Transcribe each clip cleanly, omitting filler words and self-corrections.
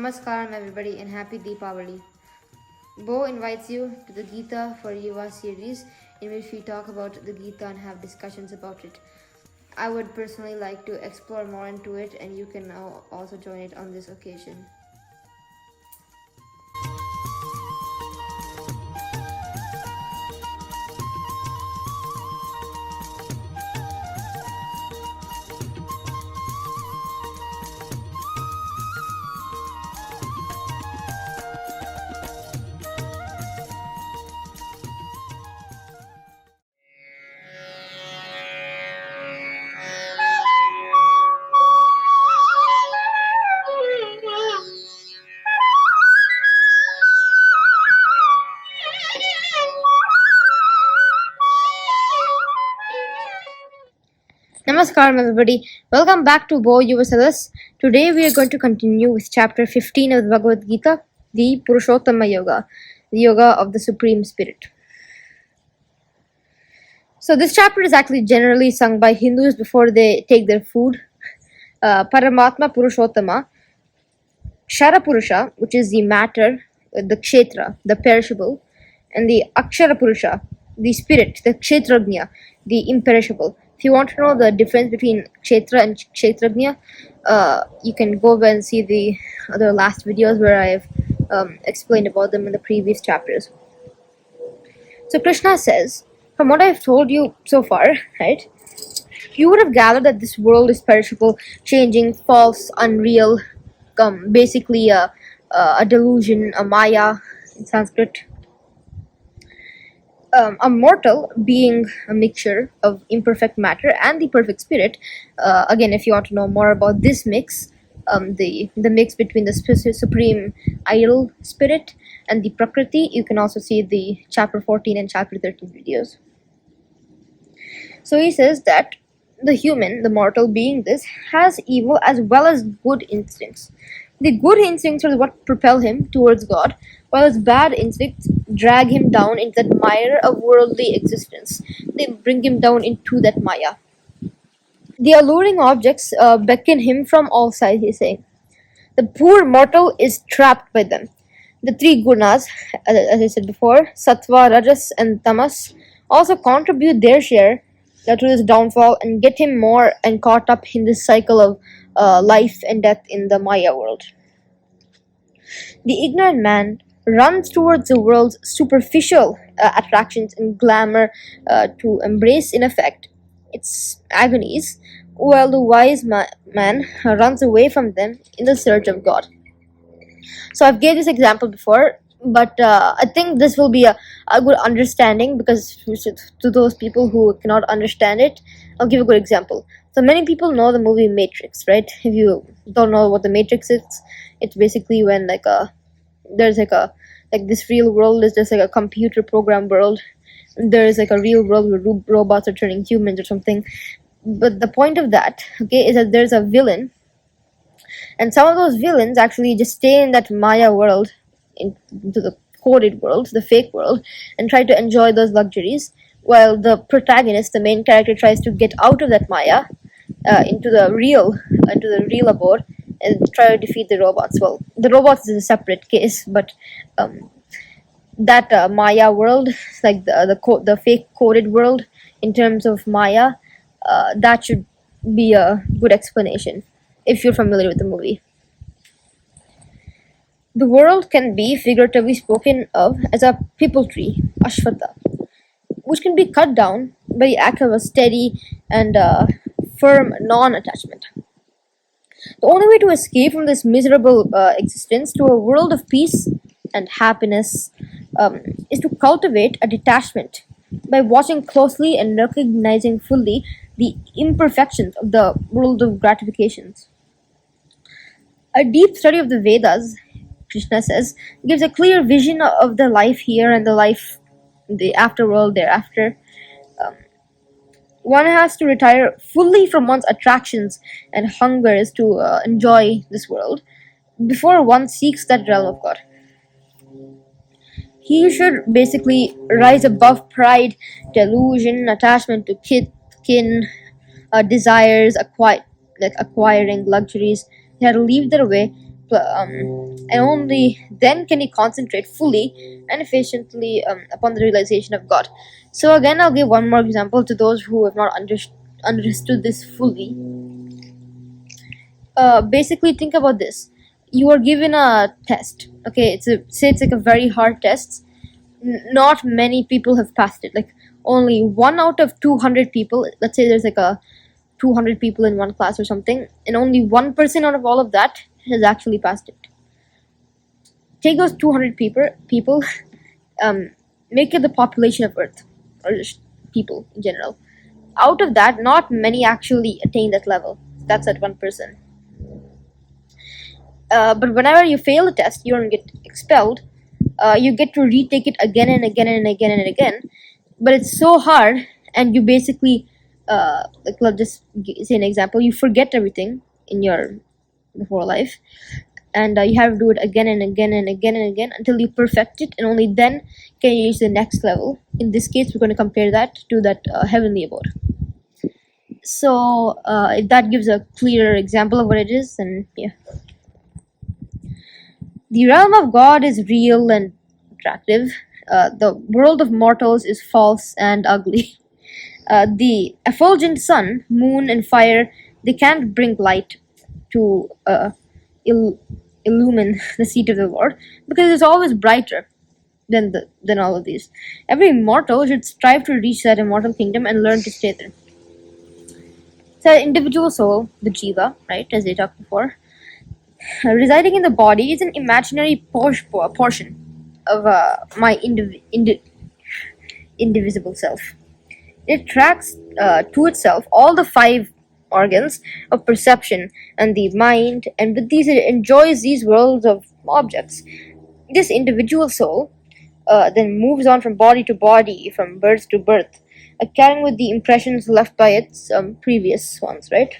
Namaskaram everybody and happy Deepavali. Bo invites you to the Gita for Yuva series in which we talk about the Gita and have discussions about it. I would personally like to explore more into it and you can now also join it on this occasion. Namaskaram everybody. Welcome back to BHOYuva Sadhas. Today we are going to continue with chapter 15 of the Bhagavad Gita, the Purushottama Yoga, the Yoga of the Supreme Spirit. So this chapter is actually generally sung by Hindus before they take their food. Paramatma Purushottama, Kshara Purusha, which is the matter, the Kshetra, the perishable, and the Akshara Purusha, the spirit, the Kshetragnya, the imperishable. If you want to know the difference between Kshetra and Kshetragnya, you can go and see the other last videos where I've explained about them in the previous chapters. So Krishna says, from what I've told you so far, right, you would have gathered that this world is perishable, changing, false, unreal, basically a delusion, a maya in Sanskrit. A mortal being a mixture of imperfect matter and the perfect spirit. Again, if you want to know more about this mix, the mix between the supreme ideal spirit and the prakriti, you can also see the chapter 14 and chapter 13 videos. So he says that the human, the mortal being this, has evil as well as good instincts. The good instincts are what propel him towards God, while his bad instincts drag him down into that mire of worldly existence. They bring him down into that maya. The alluring objects beckon him from all sides, he's saying. The poor mortal is trapped by them. The three gunas, as I said before, sattva, rajas, and tamas, also contribute their share to his downfall and get him more and caught up in this cycle of life and death in the Maya world. The ignorant man runs towards the world's superficial attractions and glamour to embrace, in effect, its agonies, while the wise man runs away from them in the search of God. So I've gave this example before, but I think this will be a good understanding, because to those people who cannot understand it, I'll give a good example. So many people know the movie Matrix, right? If you don't know what the Matrix is, it's basically when there's this real world is just like a computer program world. There's like a real world where robots are turning humans or something. But the point of that, okay, is that there's a villain, and some of those villains actually just stay in that Maya world, into the coded world, the fake world, and try to enjoy those luxuries, while the protagonist, the main character, tries to get out of that Maya into the real abode and try to defeat the robots. Well, the robots is a separate case, but that Maya world, like the fake coded world in terms of Maya, that should be a good explanation if you're familiar with the movie. The world can be figuratively spoken of as a people tree, Ashwata, which can be cut down by the act of a steady and firm non-attachment. The only way to escape from this miserable existence to a world of peace and happiness is to cultivate a detachment by watching closely and recognizing fully the imperfections of the world of gratifications. A deep study of the Vedas, Krishna says, gives a clear vision of the life here and the life, the afterworld thereafter. One has to retire fully from one's attractions and hungers to enjoy this world before one seeks that realm of God. He should basically rise above pride, delusion, attachment to kin, desires, acquiring luxuries. He had to leave their way and only then can he concentrate fully and efficiently upon the realization of God. So again, I'll give one more example to those who have not understood this fully. Basically, think about this: you are given a test. Okay, it's like a very hard test. Not many people have passed it. Like only 1 out of 200 people. Let's say there's like a 200 people in one class or something, and only 1% out of all of that has actually passed it. Take those 200 people, make it the population of Earth, or just people in general. Out of that, not many actually attain that level. That's at 1%. But whenever you fail a test, you don't get expelled. You get to retake it again and again and again and again. But it's so hard, and you basically, like, let's just say an example. You forget everything in your before life, and you have to do it again and again and again and again until you perfect it, and only then can you reach the next level. In this case, we're going to compare that to that heavenly abode. So if that gives a clearer example of what it is, then yeah. The realm of God is real and attractive. The world of mortals is false and ugly. The effulgent sun, moon, and fire, they can't bring light to illumine the seat of the Lord, because it's always brighter than all of these. Every mortal should strive to reach that immortal kingdom and learn to stay there. So, individual soul, the Jiva, right, as they talked before, residing in the body is an imaginary portion of my indivisible self. It tracks to itself all the 5 organs of perception and the mind, and with these it enjoys these worlds of objects. This individual soul then moves on from body to body, from birth to birth, carrying with the impressions left by its previous ones, right?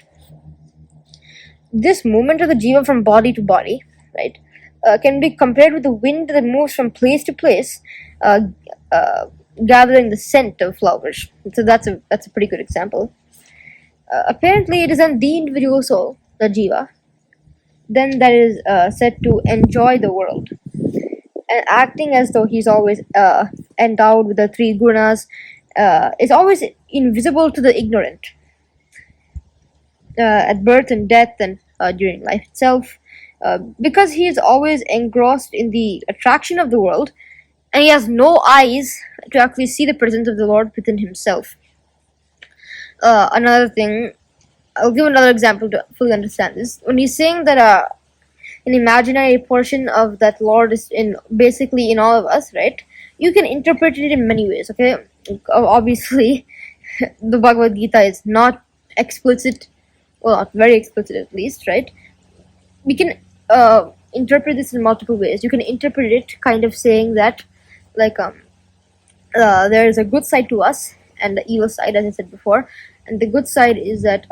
This movement of the jiva from body to body, right, can be compared with the wind that moves from place to place, gathering the scent of flowers. So that's a pretty good example. Apparently, it is on the individual soul, the jiva, then that is said to enjoy the world, and acting as though he's always endowed with the 3 gunas, is always invisible to the ignorant. At birth and death and during life itself, because he is always engrossed in the attraction of the world, and he has no eyes to actually see the presence of the Lord within himself. Another thing, I'll give another example to fully understand this. When he's saying that an imaginary portion of that Lord is basically in all of us, right? You can interpret it in many ways, okay? Obviously, the Bhagavad Gita is not explicit, well, not very explicit at least, right? We can interpret this in multiple ways. You can interpret it kind of saying that, like, there is a good side to us and the evil side, as I said before, and the good side is that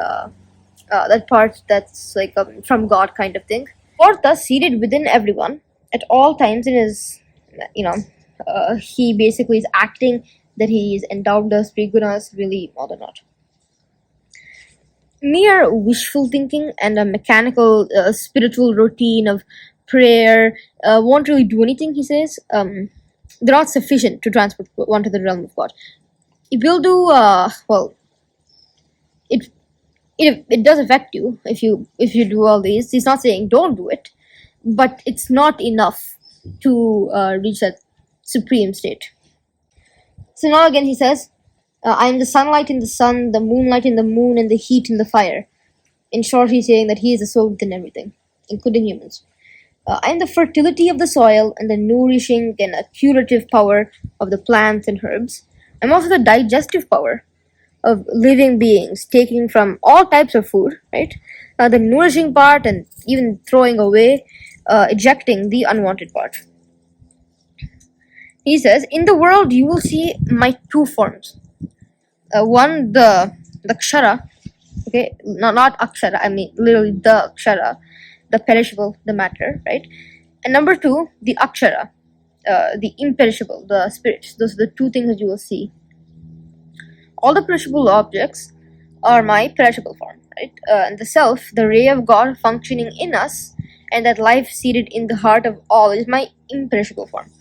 that part that's like from God kind of thing. Or thus seated within everyone at all times in his, he basically is acting that he is endowed with 3 gunas, really more than not. Mere wishful thinking and a mechanical spiritual routine of prayer won't really do anything, he says. They're not sufficient to transport one to the realm of God. It will do, it does affect you if you do all these. He's not saying don't do it, but it's not enough to reach that supreme state. So now again he says, I am the sunlight in the sun, the moonlight in the moon, and the heat in the fire. In short, he's saying that he is the soul within everything, including humans. I am the fertility of the soil and the nourishing and curative power of the plants and herbs. I'm also the digestive power of living beings, taking from all types of food, right? The nourishing part and even throwing away, ejecting the unwanted part. He says, in the world you will see my 2 forms. One, the kshara, okay, not akshara, I mean literally the kshara, the perishable, the matter, right? And number 2, the akshara, the imperishable, the spirit. Those are the 2 things that you will see. All the perishable objects are my perishable form, right? And the self, the ray of God functioning in us and that life seated in the heart of all is my imperishable form.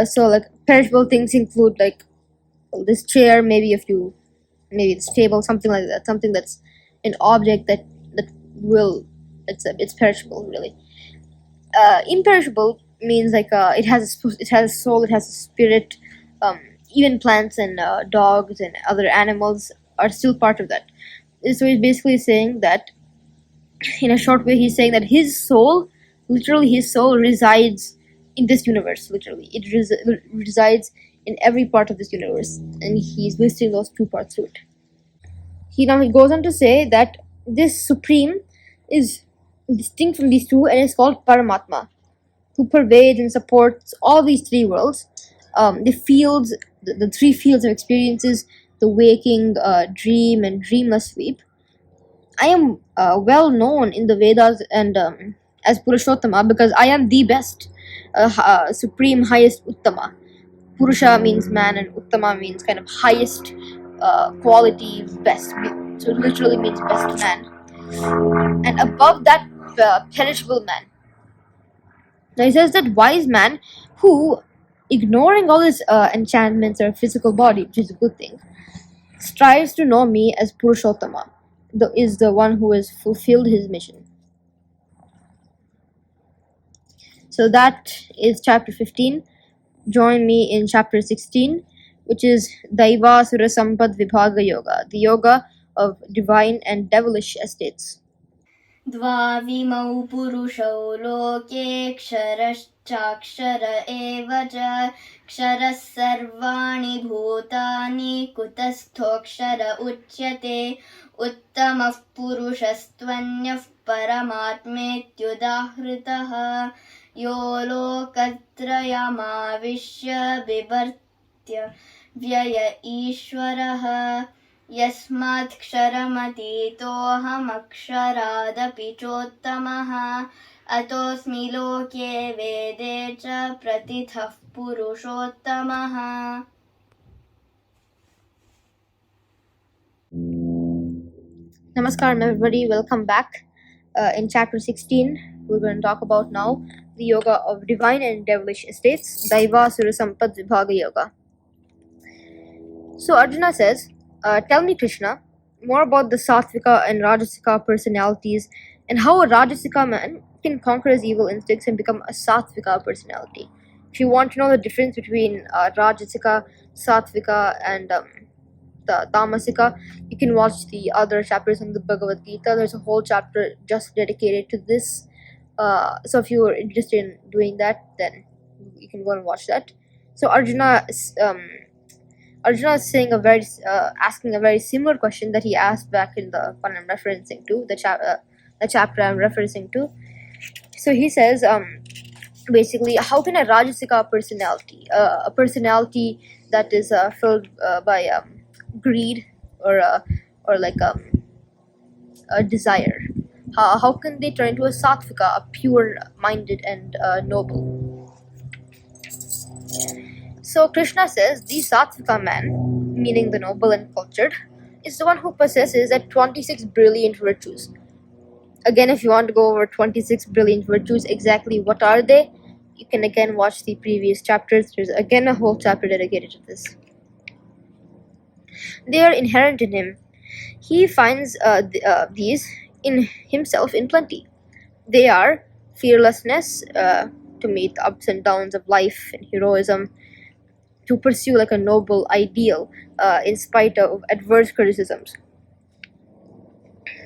So like perishable things include like this chair, maybe a few, maybe this table, something like that, something that's an object that will, it's perishable really. Imperishable means like it has a soul, it has a spirit. Even plants and dogs and other animals are still part of that. So he's basically saying that, in a short way, he's saying that his soul, literally his soul, resides in this universe. Literally, it resides in every part of this universe, and he's listing those two parts to it. He goes on to say that this supreme is distinct from these two and is called Paramatma, who pervades and supports all these three worlds, the fields, the three fields of experiences, the waking, dream, and dreamless sleep. I am well known in the Vedas and as Purushottama because I am the best, supreme, highest Uttama. Purusha means man, and Uttama means kind of highest quality, best. So it literally means best man. And above that, perishable man. Now he says that wise man who, ignoring all his enchantments or physical body, which is a good thing, strives to know me as Purushottama, is the one who has fulfilled his mission. So that is chapter 15. Join me in chapter 16, which is Daiva Sura Sampad Vibhaga Yoga, the yoga of divine and devilish estates. द्वाविमौ पुरुषौ लोके क्षरश्चाक्षर एव च क्षरः सर्वाणि भूतानि कुतस्थोऽक्षर उच्यते उत्तमः पुरुषस्त्वन्यः परमात्मेत्युदाहृतः यो लोकत्रयमाविश्य बिभर्त्य व्यय ईश्वरः यस्मात्क्षरमतीतोऽहमक्षरादपि चोत्तमः अतोऽस्मि लोके वेदे च प्रतिथः पुरुषोत्तमः. Namaskaram everybody, welcome back. In chapter 16, we're going to talk about now the yoga of divine and devilish estates, Daiva Sura Sampad Vibhaga Yoga. So Arjuna says, tell me Krishna, more about the Sattvika and Rajasika personalities and how a Rajasika man can conquer his evil instincts and become a Sattvika personality. If you want to know the difference between Rajasika, Sattvika, and the Tamasika, you can watch the other chapters in the Bhagavad Gita. There's a whole chapter just dedicated to this. So if you are interested in doing that, then you can go and watch that. So Arjuna is saying asking a very similar question that he asked back in the one I'm referencing to, the chapter I'm referencing to. So he says, basically, how can a Rajasika personality, a personality that is filled by greed or like a desire, how can they turn into a Sattvika, a pure-minded and noble? So Krishna says the Sattvika man, meaning the noble and cultured, is the one who possesses 26 brilliant virtues. Again, if you want to go over 26 brilliant virtues, exactly what are they? You can again watch the previous chapters. There's again a whole chapter dedicated to this. They are inherent in him. He finds these in himself in plenty. They are fearlessness to meet the ups and downs of life, and heroism to pursue like a noble ideal in spite of adverse criticisms.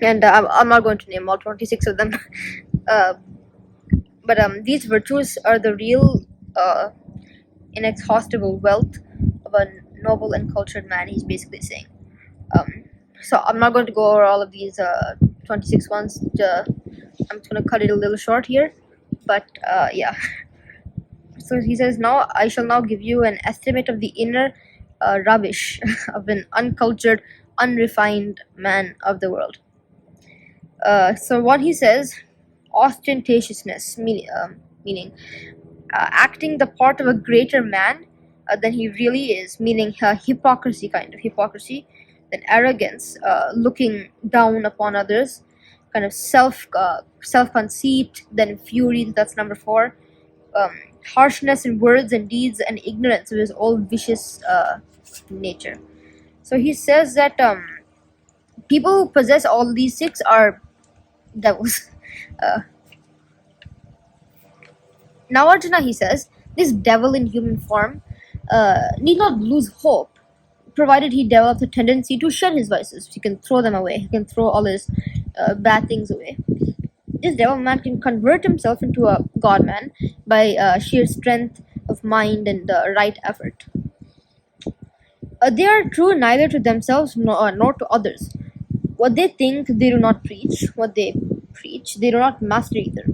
And I'm not going to name all 26 of them. But these virtues are the real inexhaustible wealth of a noble and cultured man, he's basically saying. So I'm not going to go over all of these 26 ones. I'm just going to cut it a little short here. But yeah. So he says, now I shall now give you an estimate of the inner rubbish of an uncultured, unrefined man of the world. So what he says, ostentatiousness, meaning acting the part of a greater man than he really is, meaning hypocrisy, then arrogance, looking down upon others, kind of self conceit, then fury, that's number 4, um, harshness in words and deeds, and ignorance, which is all vicious nature. So he says that people who possess all these 6 are devils. uh, Now Arjuna, he says, this devil in human form need not lose hope, provided he develops a tendency to shed his vices. He can throw them away. He can throw all his bad things away. This devil man can convert himself into a god man by sheer strength of mind and right effort. They are true neither to themselves nor to others. What they think, they do not preach. What they preach, they do not master either.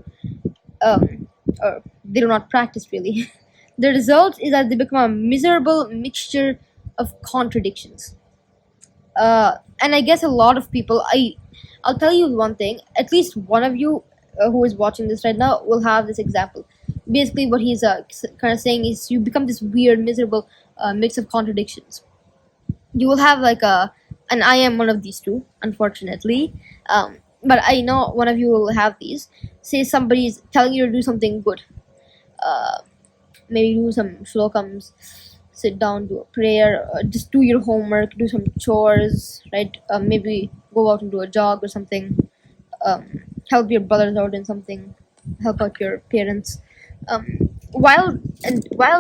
Or they do not practice really. The result is that they become a miserable mixture of contradictions. And I guess a lot of people, I'll tell you one thing, at least one of you who is watching this right now will have this example. Basically what he's kind of saying is you become this weird, miserable mix of contradictions. You will have like and I am one of these two, unfortunately. But I know one of you will have these. Say somebody's telling you to do something good. Maybe do some shlokams, sit down, do a prayer, just do your homework, do some chores, right? Maybe go out and do a jog or something. Help your brothers out in something. Help out your parents. While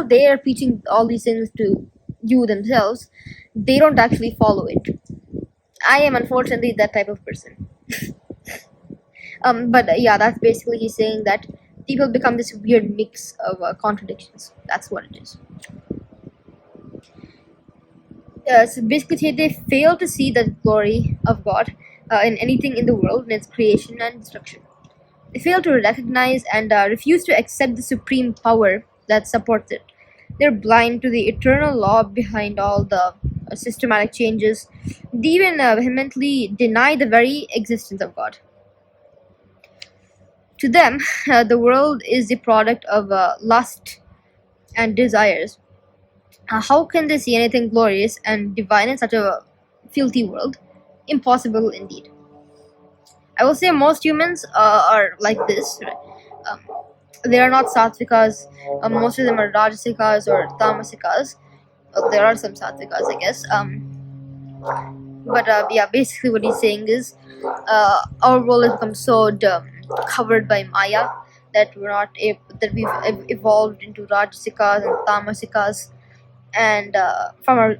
they are preaching all these things to you themselves, they don't actually follow it. I am unfortunately that type of person. But yeah, that's basically he's saying that people become this weird mix of contradictions. That's what it is. So basically, they fail to see the glory of God in anything in the world, in its creation and destruction. They fail to recognize and refuse to accept the supreme power that supports it. They're blind to the eternal law behind all the systematic changes. They even vehemently deny the very existence of God. To them, the world is the product of lust and desires. How can they see anything glorious and divine in such a filthy world? Impossible indeed. I will say most humans are like this. Um, they are not sattvikas. Most of them are rajasikas or tamasikas. There are some sattvikas, I guess. But yeah, basically what he's saying is our world has become so covered by Maya that we've evolved into rajasikas and tamasikas, and from our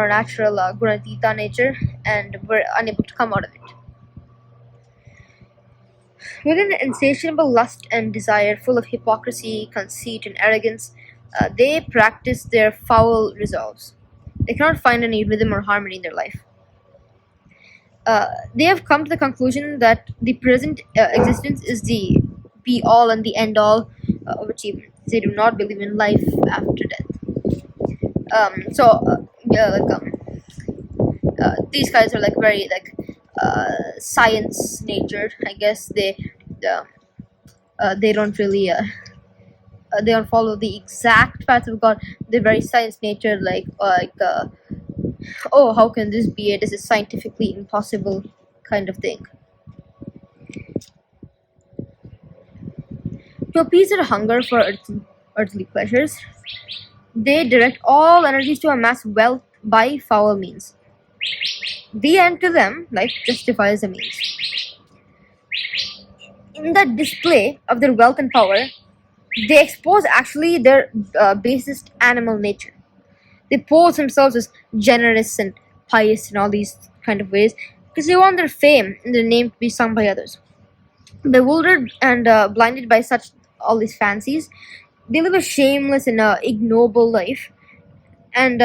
natural gunatita nature, and we're unable to come out of it. Within an insatiable lust and desire, full of hypocrisy, conceit, and arrogance, they practice their foul resolves. They cannot find any rhythm or harmony in their life. They have come to the conclusion that the present existence is the be all and the end all of achievement. They do not believe in life after death. These guys are like very like science natured. I guess they don't really they don't follow the exact path of God. They're very science natured, oh, how can this be? It is a scientifically impossible kind of thing. To appease their hunger for earthly pleasures, they direct all energies to amass wealth by foul means. The end to them, life justifies the means. In the display of their wealth and power, they expose actually their basest animal nature. They pose themselves as generous and pious in all these kind of ways because they want their fame and their name to be sung by others. Bewildered and blinded by such all these fancies, they live a shameless and ignoble life, and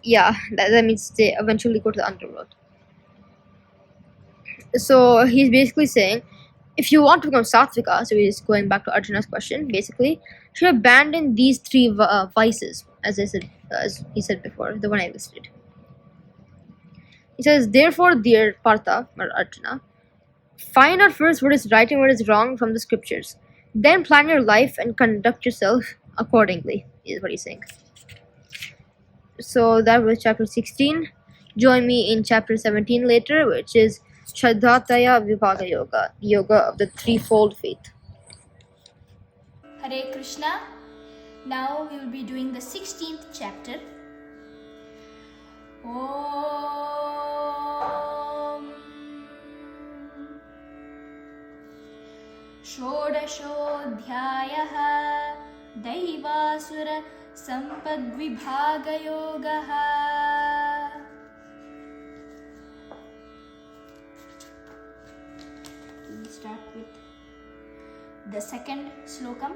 yeah, that means they eventually go to the underworld. So he's basically saying, if you want to become sattvika, so he's going back to Arjuna's question, basically, you should abandon these three vices, as he said before, the one I listed. He says, therefore, dear Partha, or Arjuna, find out first what is right and what is wrong from the scriptures. Then plan your life and conduct yourself accordingly, is what he's saying. So that was chapter 16. Join me in chapter 17 later, which is Shraddhataya Vibhaga Yoga, the yoga of the threefold faith. Hare Krishna. Now we will be doing the 16th chapter. Om Shodashodhyayah Daivasura Sampadvibhaga Yogaha. We start with the second slokam.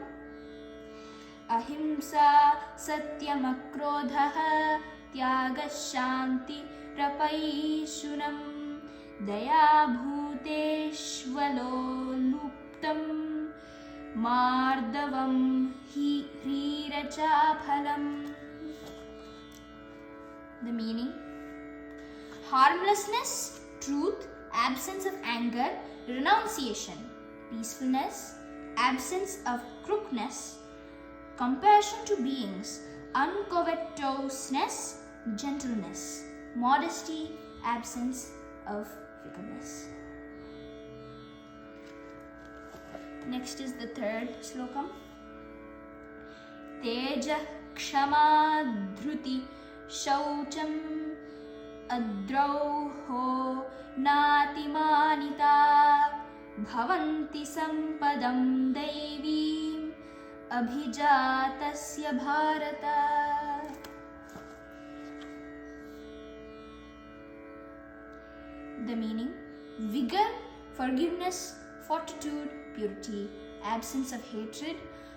Ahimsa Satyamakrodha Tyagashanti Rapaishunam Daya Bhuteshvalo Luptam Mardavam Hirachaphalam. The meaning: harmlessness, truth, absence of anger, renunciation, peacefulness, absence of crookedness, compassion to beings, uncovetousness, gentleness, modesty, absence of wickedness. Next is the third slokam. Teja Kshama Dhruti Shaucham Adroho Natimanita Bhavanti Sampadam Deivim Abhijatasya Bharata. The meaning: vigor, forgiveness, fortitude, purity, absence of hatred,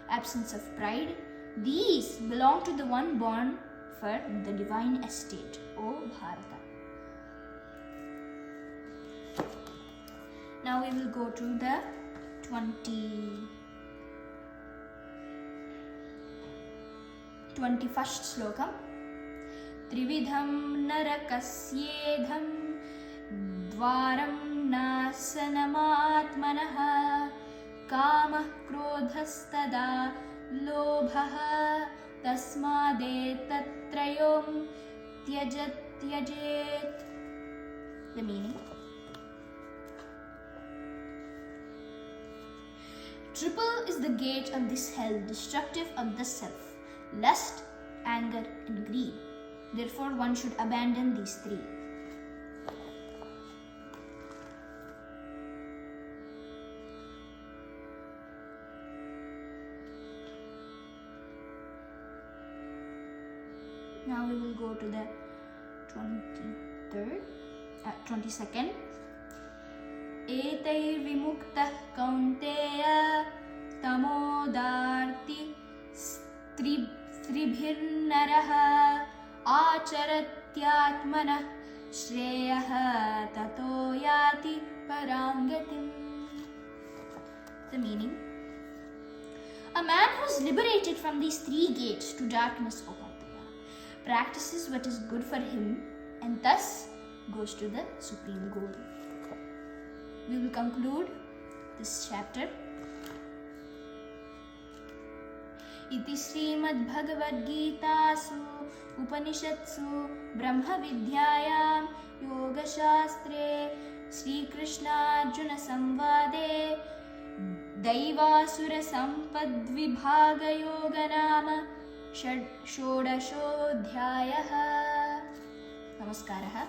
absence of pride. These belong to the one born for the divine estate, O Bharata. Now we will go to the 21st slokam. Trividham narakasyedham dvaram nasanamatmanaha kamah krodhastada lobhaha tasmadetattrayom tyajet. The meaning: triple is the gate of this hell, destructive of the self: lust, anger, and greed. Therefore, one should abandon these three. Now we will go to the 22nd. Etay vimuktah kaunteya tamodarti stribhirnaraha acharatyatmanah shreyaha tato yati parangatim. The meaning: a man who is liberated from these three gates to darkness, O Kaunteya, practices what is good for him and thus goes to the supreme goal. We will conclude this chapter. Iti Srimad Bhagavad Gitasu Upanishatsu Brahma Vidyayam Yoga Shastre Sri Krishna Arjuna Samvade Daivasura Sampadvibhaga Yoga Nama Shodashodhyayah. Namaskaraha.